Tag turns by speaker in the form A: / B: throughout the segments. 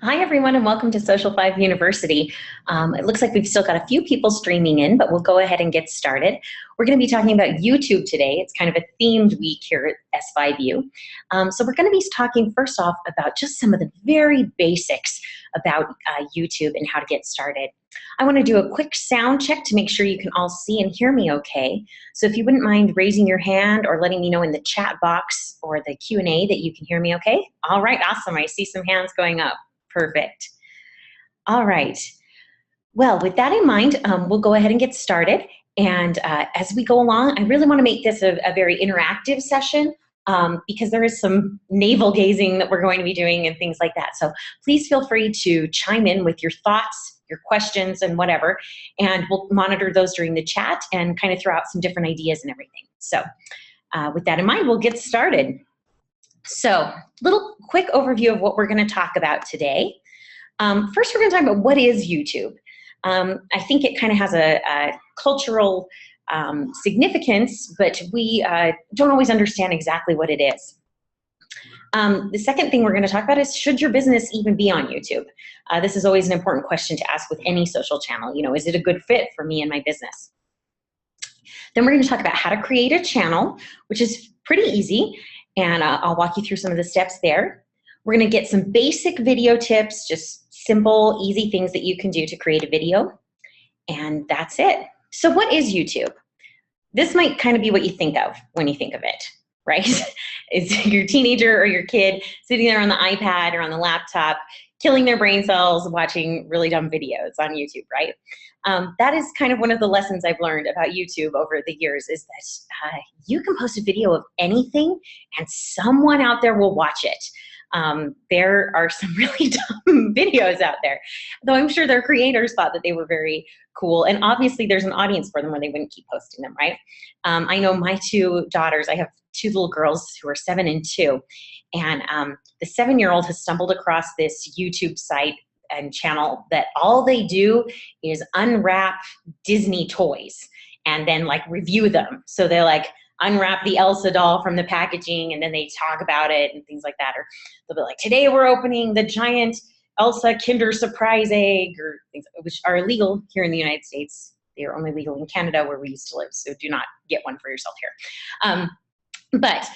A: Hi, everyone, and welcome to Social 5 University. It looks like we've still got a few people streaming in, but we'll go ahead and get started. We're going to be talking about YouTube today. It's kind of a themed week here at S5U. So we're going to be talking first off about just some of the very basics about YouTube and how to get started. I want to do a quick sound check to make sure you can all see and hear me okay. So if you wouldn't mind raising your hand or letting me know in the chat box or the Q&A that you can hear me okay. All right, awesome. I see some hands going up. Perfect. All right. Well, with that in mind, we'll go ahead and get started. And as we go along, I really want to make this a very interactive session because there is some navel gazing that we're going to be doing and things like that. So please feel free to chime in with your thoughts, your questions, and whatever. And we'll monitor those during the chat and kind of throw out some different ideas and everything. So with that in mind, we'll get started. So, little quick overview of what we're going to talk about today. First, we're going to talk about what is YouTube. I think it kind of has a cultural significance, but we don't always understand exactly what it is. The second thing we're going to talk about is, should your business even be on YouTube? This is always an important question to ask with any social channel. You know, is it a good fit for me and my business? Then we're going to talk about how to create a channel, which is pretty easy. And I'll walk you through some of the steps there. We're going to get some basic video tips, just simple, easy things that you can do to create a video. And that's it. So what is YouTube? This might kind of be what you think of when you think of it, right? It's your teenager or your kid sitting there on the iPad or on the laptop, killing their brain cells, watching really dumb videos on YouTube, right? That is kind of one of the lessons I've learned about YouTube over the years, is that you can post a video of anything and someone out there will watch it. There are some really dumb videos out there, though I'm sure their creators thought that they were very cool. And obviously there's an audience for them or they wouldn't keep posting them, right? I know my two daughters, I have two little girls who are 7 and 2. And the 7-year-old has stumbled across this YouTube site and channel that all they do is unwrap Disney toys and then like review them. So they're like, unwrap the Elsa doll from the packaging and then they talk about it and things like that. Or they'll be like, today we're opening the giant Elsa Kinder Surprise egg, or things which are illegal here in the United States. They are only legal in Canada where we used to live. So do not get one for yourself here. But,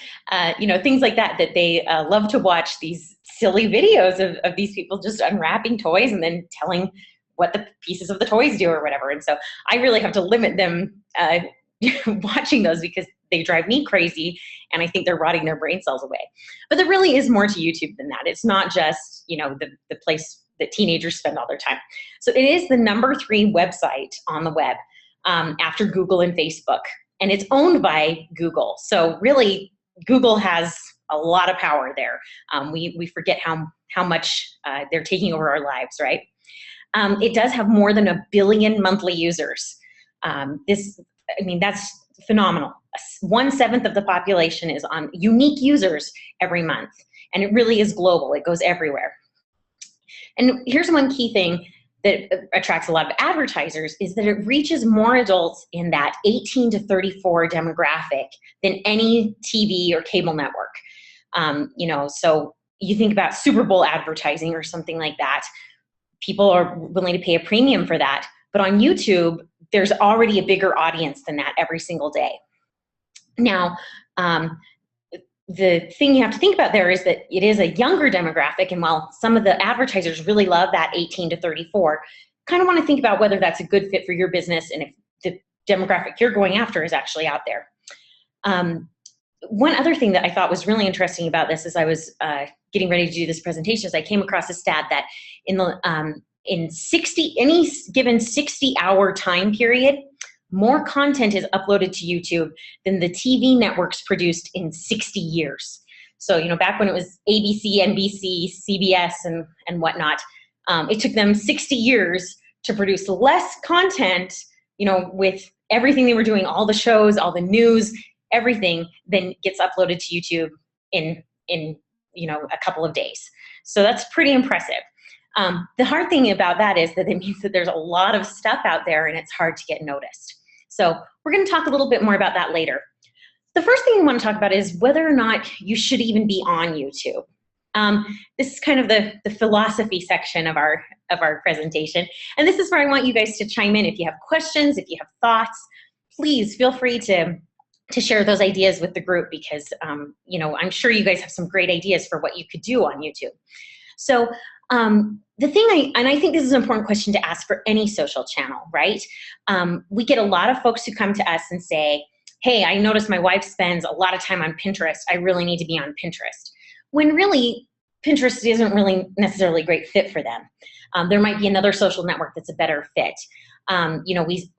A: you know, things like that, that they love to watch these silly videos of these people just unwrapping toys and then telling what the pieces of the toys do or whatever. And so I really have to limit them watching those because they drive me crazy and I think they're rotting their brain cells away. But there really is more to YouTube than that. It's not just, you know, the place that teenagers spend all their time. So it is the #3 website on the web after Google and Facebook. And it's owned by Google. So really, Google has a lot of power there. We forget how much they're taking over our lives, right? It does have more than 1 billion monthly users. That's phenomenal. 1/7 of the population is on unique users every month. And it really is global. It goes everywhere. And here's one key thing that attracts a lot of advertisers, is that it reaches more adults in that 18 to 34 demographic than any TV or cable network. You know, so you think about Super Bowl advertising or something like that, people are willing to pay a premium for that. But on YouTube, there's already a bigger audience than that every single day. Now, the thing you have to think about there is that it is a younger demographic, and while some of the advertisers really love that 18 to 34, kind of want to think about whether that's a good fit for your business and if the demographic you're going after is actually out there. One other thing that I thought was really interesting about this as I was getting ready to do this presentation is I came across a stat that in any given 60-hour time period, more content is uploaded to YouTube than the TV networks produced in 60 years. So, you know, back when it was ABC, NBC, CBS, and whatnot, it took them 60 years to produce less content, you know, with everything they were doing, all the shows, all the news, everything, then gets uploaded to YouTube in you know, a couple of days. So that's pretty impressive. The hard thing about that is that it means that there's a lot of stuff out there and it's hard to get noticed. So we're going to talk a little bit more about that later. The first thing we want to talk about is whether or not you should even be on YouTube. This is kind of the philosophy section of our presentation. And this is where I want you guys to chime in. If you have questions, if you have thoughts, please feel free to share those ideas with the group, because I'm sure you guys have some great ideas for what you could do on YouTube. So the thing I think this is an important question to ask for any social channel, right? We get a lot of folks who come to us and say, hey, I noticed my wife spends a lot of time on Pinterest. I really need to be on Pinterest. When really, Pinterest isn't really necessarily a great fit for them. There might be another social network that's a better fit. We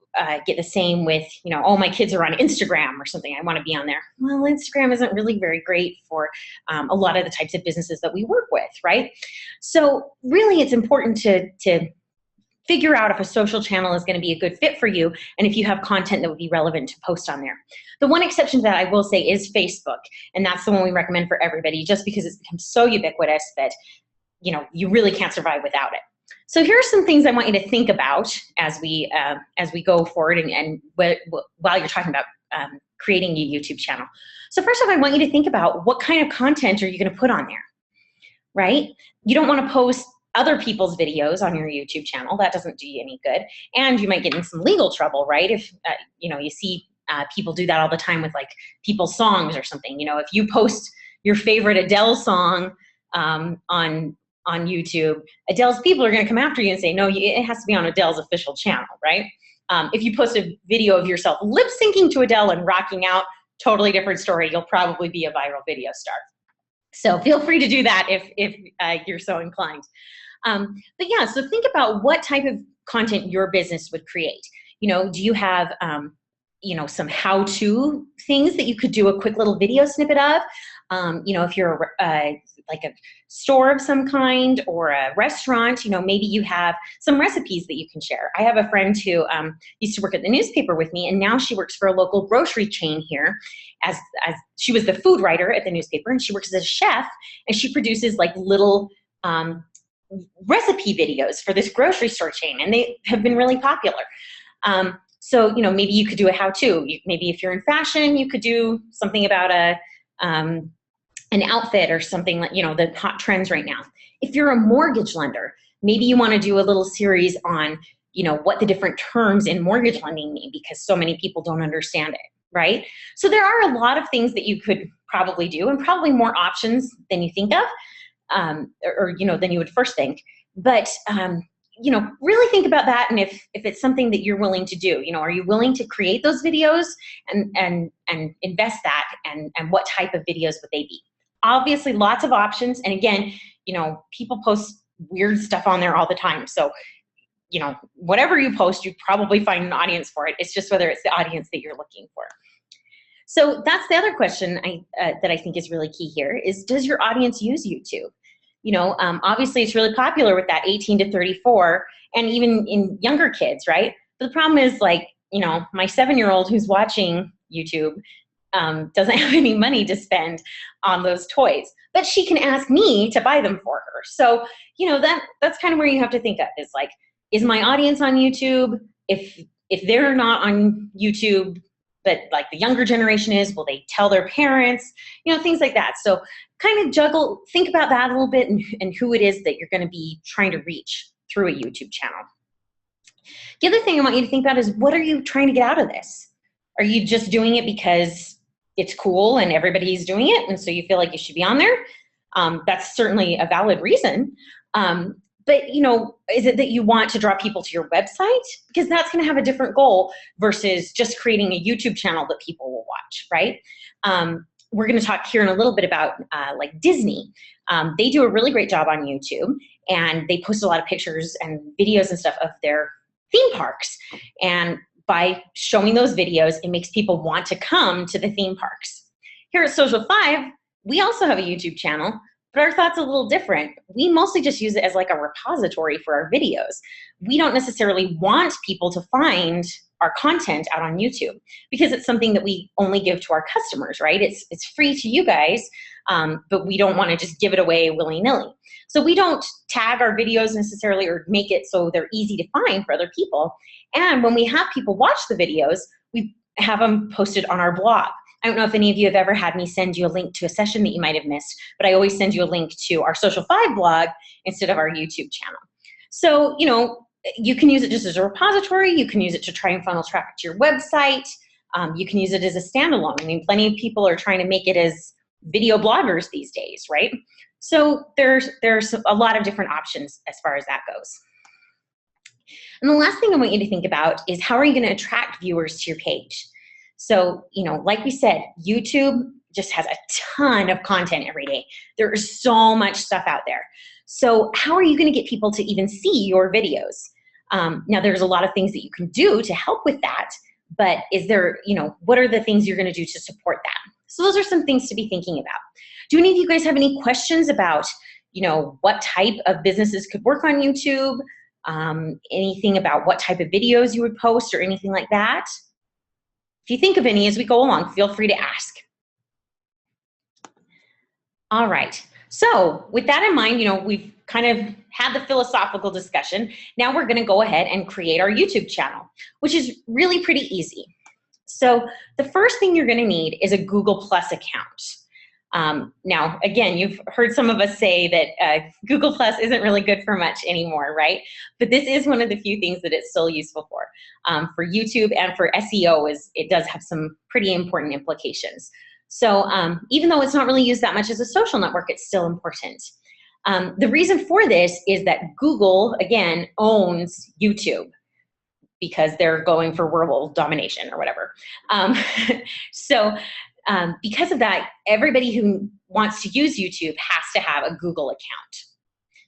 A: get the same with, oh, my kids are on Instagram or something. I want to be on there. Well, Instagram isn't really very great for a lot of the types of businesses that we work with, right? So really, it's important to figure out if a social channel is going to be a good fit for you, and if you have content that would be relevant to post on there. The one exception to that I will say is Facebook, and that's the one we recommend for everybody, just because it's become so ubiquitous that you really can't survive without it. So here are some things I want you to think about as we go forward and while you're talking about creating a YouTube channel. So first off, I want you to think about what kind of content are you going to put on there, right? You don't want to post other people's videos on your YouTube channel. That doesn't do you any good. And you might get in some legal trouble, right? If, you see people do that all the time with like people's songs or something. If you post your favorite Adele song on YouTube, Adele's people are going to come after you and say, no, it has to be on Adele's official channel, right? If you post a video of yourself lip syncing to Adele and rocking out, totally different story. You'll probably be a viral video star. So feel free to do that if you're so inclined. But yeah, so think about what type of content your business would create. Do you have, some how-to things that you could do a quick little video snippet of? If you're like a store of some kind or a restaurant, maybe you have some recipes that you can share. I have a friend who used to work at the newspaper with me, and now she works for a local grocery chain here as she was the food writer at the newspaper, and she works as a chef, and she produces like little recipe videos for this grocery store chain, and they have been really popular. So, maybe you could do a how-to. Maybe if you're in fashion, you could do something about an outfit or something like, the hot trends right now. If you're a mortgage lender, maybe you want to do a little series on, what the different terms in mortgage lending mean, because so many people don't understand it, right? So there are a lot of things that you could probably do, and probably more options than you think of, or than you would first think. But, really think about that, and if it's something that you're willing to do, are you willing to create those videos and invest that, and what type of videos would they be? Obviously, lots of options, and again, people post weird stuff on there all the time. So, whatever you post, you probably find an audience for it. It's just whether it's the audience that you're looking for. So that's the other question that I think is really key here is, does your audience use YouTube? Obviously it's really popular with that 18 to 34 and even in younger kids, right? But the problem is, like, my 7-year-old who's watching YouTube doesn't have any money to spend on those toys, but she can ask me to buy them for her. So, that's kind of where you have to think of, is like, is my audience on YouTube? If they're not on YouTube, but like the younger generation is, will they tell their parents? Things like that. So kind of think about that a little bit, and who it is that you're going to be trying to reach through a YouTube channel. The other thing I want you to think about is, what are you trying to get out of this? Are you just doing it because it's cool and everybody's doing it, and so you feel like you should be on there? That's certainly a valid reason. But, is it that you want to draw people to your website? Because that's going to have a different goal versus just creating a YouTube channel that people will watch, right? We're going to talk here in a little bit about like Disney. They do a really great job on YouTube, and they post a lot of pictures and videos and stuff of their theme parks. And by showing those videos, it makes people want to come to the theme parks. Here at Social 5, we also have a YouTube channel, but our thought's a little different. We mostly just use it as like a repository for our videos. We don't necessarily want people to find our content out on YouTube, because it's something that we only give to our customers, right? It's free to you guys, but we don't want to just give it away willy-nilly. So we don't tag our videos necessarily or make it so they're easy to find for other people. And when we have people watch the videos, we have them posted on our blog. I don't know if any of you have ever had me send you a link to a session that you might have missed, but I always send you a link to our Social 5 blog instead of our YouTube channel. So, you know, you can use it just as a repository. You can use it to try and funnel traffic to your website. You can use it as a standalone. I mean, plenty of people are trying to make it as video bloggers these days, right? So there's a lot of different options as far as that goes. And the last thing I want you to think about is how are you going to attract viewers to your page? So, you know, like we said, YouTube just has a ton of content every day. There is so much stuff out there. So how are you going to get people to even see your videos? Now, there's a lot of things that you can do to help with that, but is there, you know, what are the things you're going to do to support that? So those are some things to be thinking about. Do any of you guys have any questions about, you know, what type of businesses could work on YouTube? Anything about what type of videos you would post or anything like that? If you think of any as we go along, feel free to ask. All right. So with that in mind, you know, we've kind of had the philosophical discussion. Now we're going to go ahead and create our YouTube channel, which is really pretty easy. So the first thing you're going to need is a Google Plus account. Now, again, you've heard some of us say that Google Plus isn't really good for much anymore, right? But this is one of the few things that it's still useful for. For YouTube and for SEO, it does have some pretty important implications. So even though it's not really used that much as a social network, it's still important. The reason for this is that Google, again, owns YouTube because they're going for world domination or whatever. Because of that, everybody who wants to use YouTube has to have a Google account.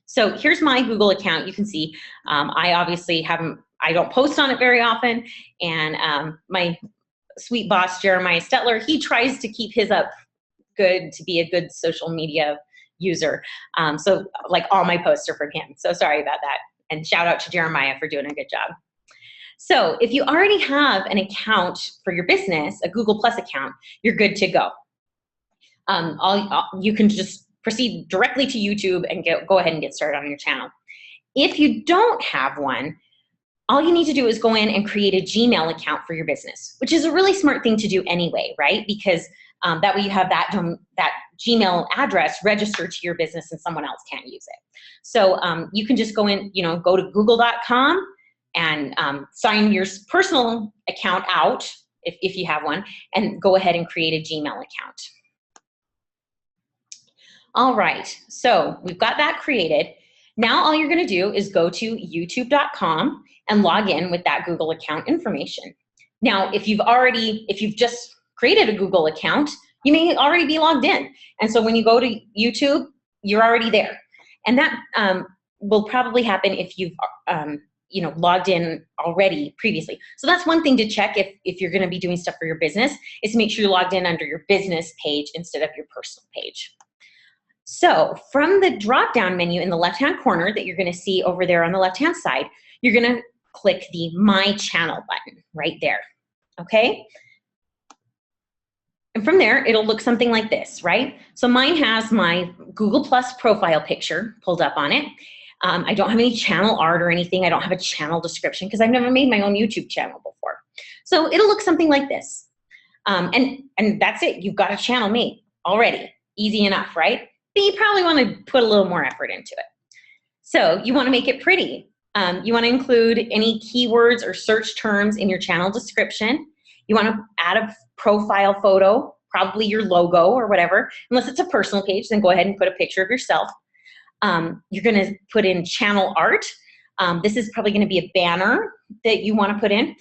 A: So here's my Google account. You can see I obviously I don't post on it very often, and my sweet boss, Jeremiah Stetler, he tries to keep his up good to be a good social media user. So like all my posts are from him. So sorry about that. And shout out to Jeremiah for doing a good job. So if you already have an account for your business, a Google Plus account, you're good to go. You can just proceed directly to YouTube and go ahead and get started on your channel. If you don't have one, all you need to do is go in and create a Gmail account for your business, which is a really smart thing to do anyway, right? Because that way you have that Gmail address registered to your business and someone else can't use it. So you can just go in, you know, go to google.com and sign your personal account out if you have one, and go ahead and create a Gmail account. All right, so we've got that created. Now all you're gonna do is go to youtube.com and log in with that Google account information. Now, if you've just created a Google account, you may already be logged in. And so when you go to YouTube, you're already there. And that will probably happen if you've you know, logged in already previously. So that's one thing to check if you're gonna be doing stuff for your business, is to make sure you're logged in under your business page instead of your personal page. So from the drop-down menu in the left-hand corner that you're gonna see over there on the left-hand side, you're gonna click the My Channel button right there, okay? And from there, it'll look something like this, right? So mine has my Google Plus profile picture pulled up on it. I don't have any channel art or anything. I don't have a channel description because I've never made my own YouTube channel before. So it'll look something like this. And that's it. You've got a channel made already. Easy enough, right? But you probably want to put a little more effort into it. So you want to make it pretty. You want to include any keywords or search terms in your channel description. You want to add a profile photo, probably your logo or whatever. Unless it's a personal page, then go ahead and put a picture of yourself. You're going to put in channel art. This is probably going to be a banner that you want to put in.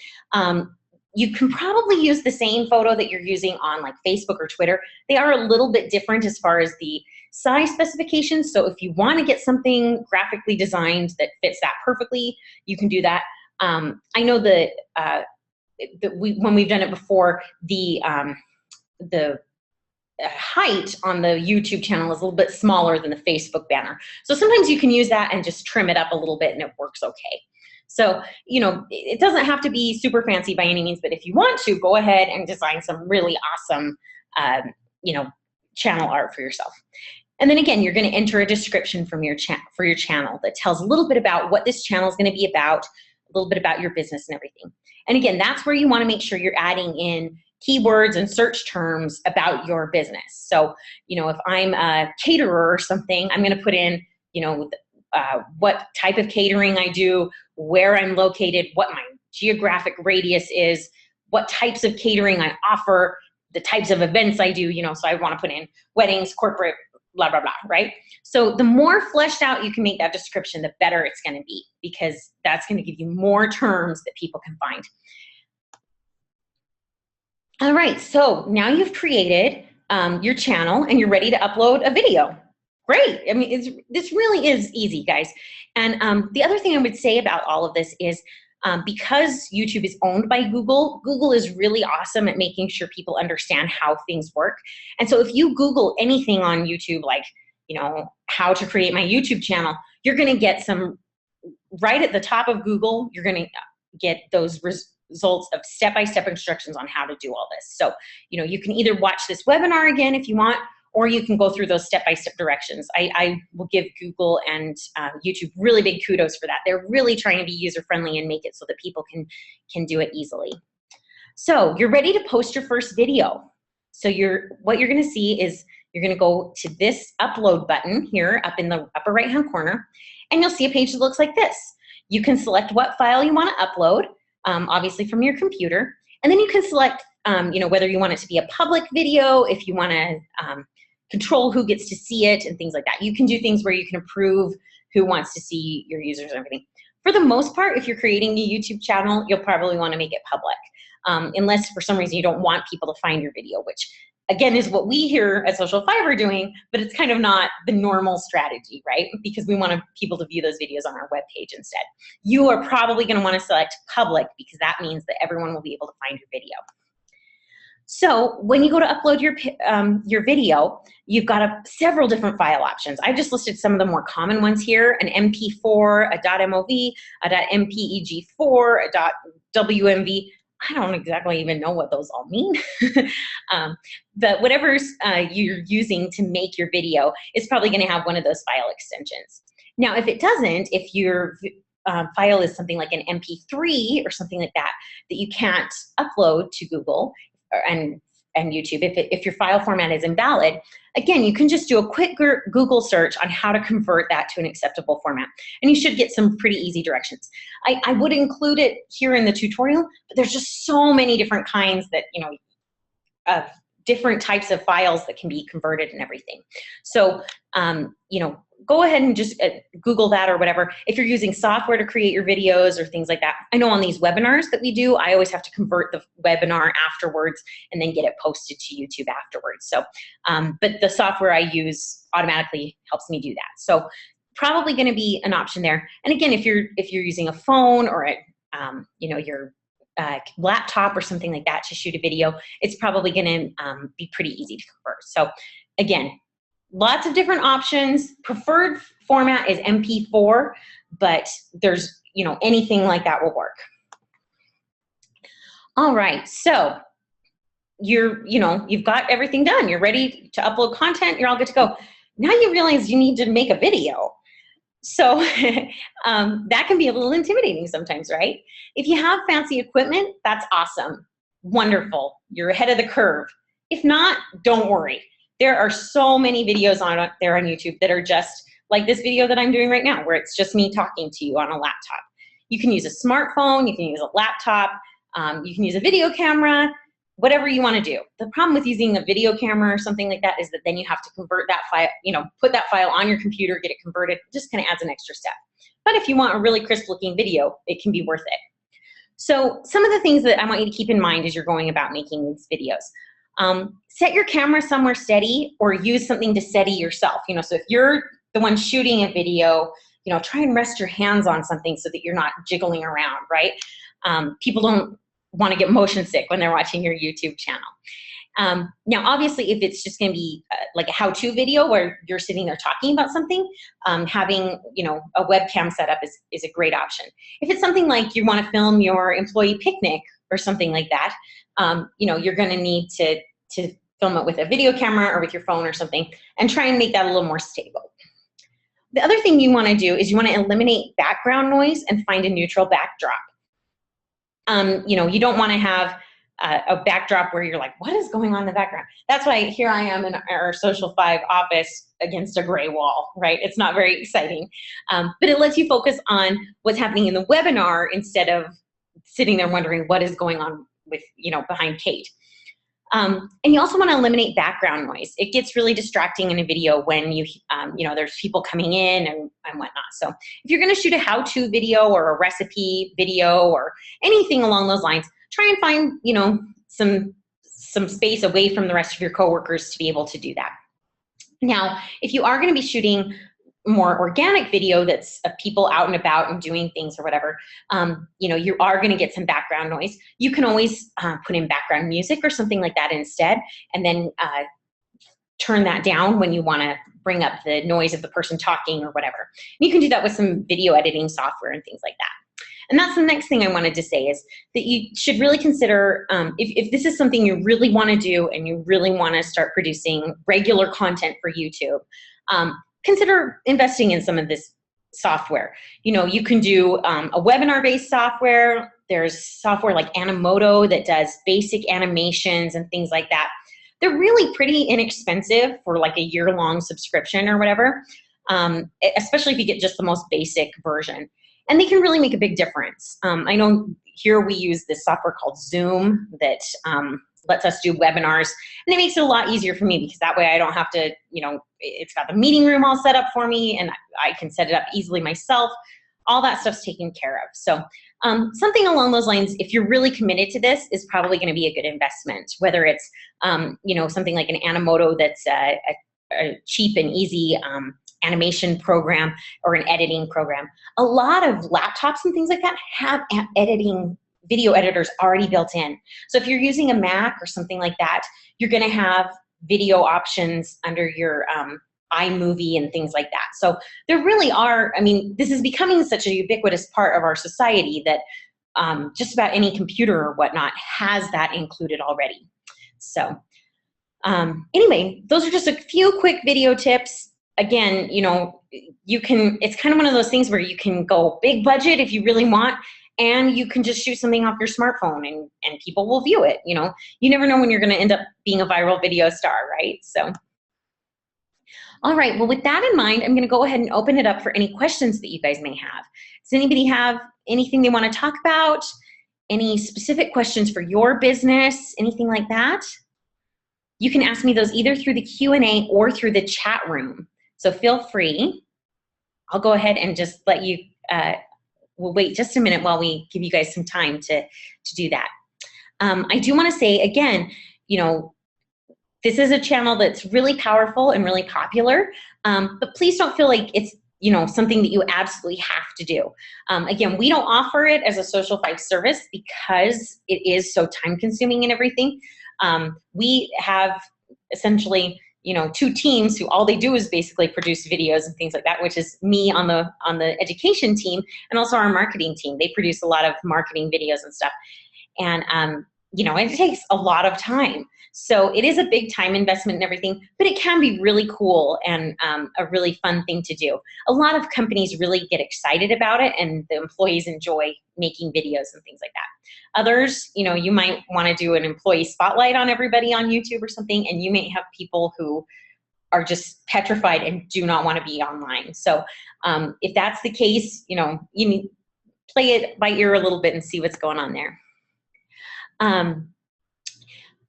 A: You can probably use the same photo that you're using on like Facebook or Twitter. They are a little bit different as far as the size specifications. So if you want to get something graphically designed that fits that perfectly, you can do that. I know that when we've done it before, the height on the YouTube channel is a little bit smaller than the Facebook banner. So sometimes you can use that and just trim it up a little bit and it works okay. So, you know, it doesn't have to be super fancy by any means, but if you want to, go ahead and design some really awesome, you know, channel art for yourself. And then again, you're going to enter a description from your for your channel that tells a little bit about what this channel is going to be about, a little bit about your business and everything. And again, that's where you want to make sure you're adding in keywords and search terms about your business. So, you know, if I'm a caterer or something, I'm going to put in, you know, what type of catering I do, where I'm located, what my geographic radius is, what types of catering I offer, the types of events I do, you know, so I want to put in weddings, corporate, blah, blah, blah, right? So the more fleshed out you can make that description, the better it's going to be, because that's going to give you more terms that people can find. All right, so now you've created your channel and you're ready to upload a video. Great. I mean, this really is easy, guys. And the other thing I would say about all of this is because YouTube is owned by Google, Google is really awesome at making sure people understand how things work. And so if you Google anything on YouTube, like, you know, how to create my YouTube channel, you're going to get some, right at the top of Google, you're going to get those results of step-by-step instructions on how to do all this. So, you know, you can either watch this webinar again if you want, or you can go through those step-by-step directions. I will give Google and YouTube really big kudos for that. They're really trying to be user-friendly and make it so that people can do it easily. So you're ready to post your first video. So what you're gonna see is you're gonna go to this upload button here up in the upper right-hand corner, and you'll see a page that looks like this. You can select what file you wanna upload, obviously from your computer, and then you can select you know, whether you want it to be a public video, if you wanna control who gets to see it and things like that. You can do things where you can approve who wants to see your users and everything. For the most part, if you're creating a YouTube channel, you'll probably want to make it public, unless for some reason you don't want people to find your video, which again is what we here at Social 5 are doing, but it's kind of not the normal strategy, right? Because we want people to view those videos on our webpage instead. You are probably going to want to select public because that means that everyone will be able to find your video. So when you go to upload your video, you've got several different file options. I've just listed some of the more common ones here: an MP4, a .mov, a .mpeg4, a .wmv. I don't exactly even know what those all mean. But whatever you're using to make your video is probably going to have one of those file extensions. Now, if it doesn't, if your file is something like an MP3 or something like that, that you can't upload to Google and YouTube, if your file format is invalid, again, you can just do a quick Google search on how to convert that to an acceptable format, and you should get some pretty easy directions. I would include it here in the tutorial, but there's just so many different kinds that, you know, of different types of files that can be converted and everything. So, you know, go ahead and just Google that or whatever. If you're using software to create your videos or things like that, I know on these webinars that we do, I always have to convert the webinar afterwards and then get it posted to YouTube afterwards. So, but the software I use automatically helps me do that. So probably going to be an option there. And again, if you're using a phone or a, you know, your laptop or something like that to shoot a video, it's probably going to be pretty easy to convert. So again, lots of different options. Preferred format is MP4, but there's, you know, anything like that will work. All right, so you've got everything done. You're ready to upload content. You're all good to go. Now you realize you need to make a video. So that can be a little intimidating sometimes, right? If you have fancy equipment, that's awesome. Wonderful. You're ahead of the curve. If not, don't worry. There are so many videos on there on YouTube that are just like this video that I'm doing right now, where it's just me talking to you on a laptop. You can use a smartphone, you can use a laptop, you can use a video camera, whatever you want to do. The problem with using a video camera or something like that is that then you have to convert that file, you know, put that file on your computer, get it converted. It just kind of adds an extra step. But if you want a really crisp looking video, it can be worth it. So some of the things that I want you to keep in mind as you're going about making these videos. Set your camera somewhere steady, or use something to steady yourself. You know, so if you're the one shooting a video, you know, try and rest your hands on something so that you're not jiggling around, right? People don't want to get motion sick when they're watching your YouTube channel. Now, obviously, if it's just going to be like a how-to video where you're sitting there talking about something, having, you know, a webcam setup is a great option. If it's something like you want to film your employee picnic or something like that, you know, you're going to need to film it with a video camera or with your phone or something, and try and make that a little more stable. The other thing you want to do is you want to eliminate background noise and find a neutral backdrop. You know, you don't want to have a backdrop where you're like, what is going on in the background? That's why here I am in our Social 5 office against a gray wall, right? It's not very exciting, but it lets you focus on what's happening in the webinar instead of sitting there wondering what is going on with, behind Kate. And you also want to eliminate background noise. It gets really distracting in a video when there's people coming in and whatnot. So if you're going to shoot a how-to video or a recipe video or anything along those lines, try and find, some space away from the rest of your coworkers to be able to do that. Now, if you are going to be shooting more organic video that's of people out and about and doing things or whatever, you are going to get some background noise. You can always put in background music or something like that instead, and then turn that down when you want to bring up the noise of the person talking or whatever. And you can do that with some video editing software and things like that. And that's the next thing I wanted to say is that you should really consider, if this is something you really want to do and you really want to start producing regular content for YouTube, consider investing in some of this software. You can do a webinar-based software. There's software like Animoto that does basic animations and things like that. They're really pretty inexpensive for like a year-long subscription or whatever, especially if you get just the most basic version. And they can really make a big difference. I know here we use this software called Zoom that lets us do webinars, and it makes it a lot easier for me because that way I don't have to, it's got the meeting room all set up for me and I can set it up easily myself. All that stuff's taken care of. So something along those lines, if you're really committed to this, is probably going to be a good investment, whether it's, something like an Animoto that's a cheap and easy animation program or an editing program. A lot of laptops and things like that have video editors already built in. So if you're using a Mac or something like that, you're going to have video options under your iMovie and things like that. So there really are, this is becoming such a ubiquitous part of our society that just about any computer or whatnot has that included already. So anyway, those are just a few quick video tips. Again, it's kind of one of those things where you can go big budget if you really want, and you can just shoot something off your smartphone and people will view it. You never know when you're going to end up being a viral video star, right? So, all right, well, with that in mind, I'm going to go ahead and open it up for any questions that you guys may have. Does anybody have anything they want to talk about? Any specific questions for your business? Anything like that? You can ask me those either through the Q&A or through the chat room. So feel free. I'll go ahead and just let you, we'll wait just a minute while we give you guys some time to do that. I do want to say, again, this is a channel that's really powerful and really popular, but please don't feel like it's something that you absolutely have to do. Again, we don't offer it as a Social 5 service because it is so time consuming and everything. We have essentially, two teams who all they do is basically produce videos and things like that, which is me on the education team and also our marketing team. They produce a lot of marketing videos and stuff. And, it takes a lot of time. So it is a big time investment and everything, but it can be really cool and a really fun thing to do. A lot of companies really get excited about it and the employees enjoy making videos and things like that. Others, you might want to do an employee spotlight on everybody on YouTube or something, and you may have people who are just petrified and do not want to be online. So if that's the case, you need play it by ear a little bit and see what's going on there.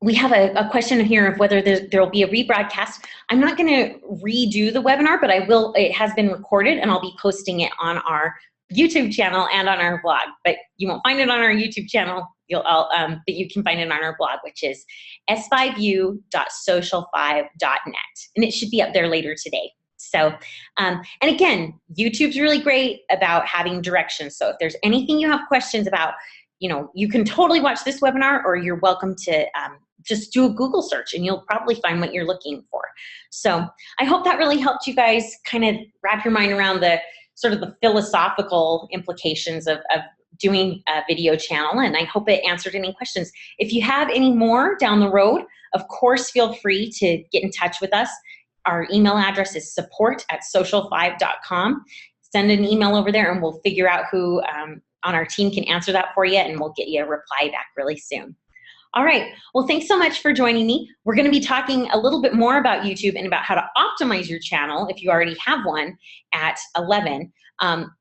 A: We have a question here of whether there will be a rebroadcast. I'm not going to redo the webinar, but I will. It has been recorded, and I'll be posting it on our YouTube channel and on our blog. But you won't find it on our YouTube channel. But you can find it on our blog, which is s5u.social5.net, and it should be up there later today. So, and again, YouTube's really great about having directions. So if there's anything you have questions about, you can totally watch this webinar, or you're welcome to just do a Google search and you'll probably find what you're looking for. So I hope that really helped you guys kind of wrap your mind around the sort of the philosophical implications of doing a video channel, and I hope it answered any questions. If you have any more down the road, of course, feel free to get in touch with us. Our email address is support@social5.com. Send an email over there and we'll figure out who on our team can answer that for you, and we'll get you a reply back really soon. All right. Well, thanks so much for joining me. We're going to be talking a little bit more about YouTube and about how to optimize your channel if you already have one at 11.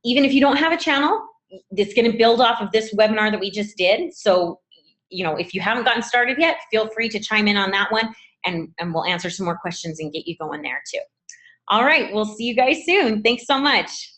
A: Even if you don't have a channel, it's going to build off of this webinar that we just did. So, if you haven't gotten started yet, feel free to chime in on that one, and we'll answer some more questions and get you going there too. All right. We'll see you guys soon. Thanks so much.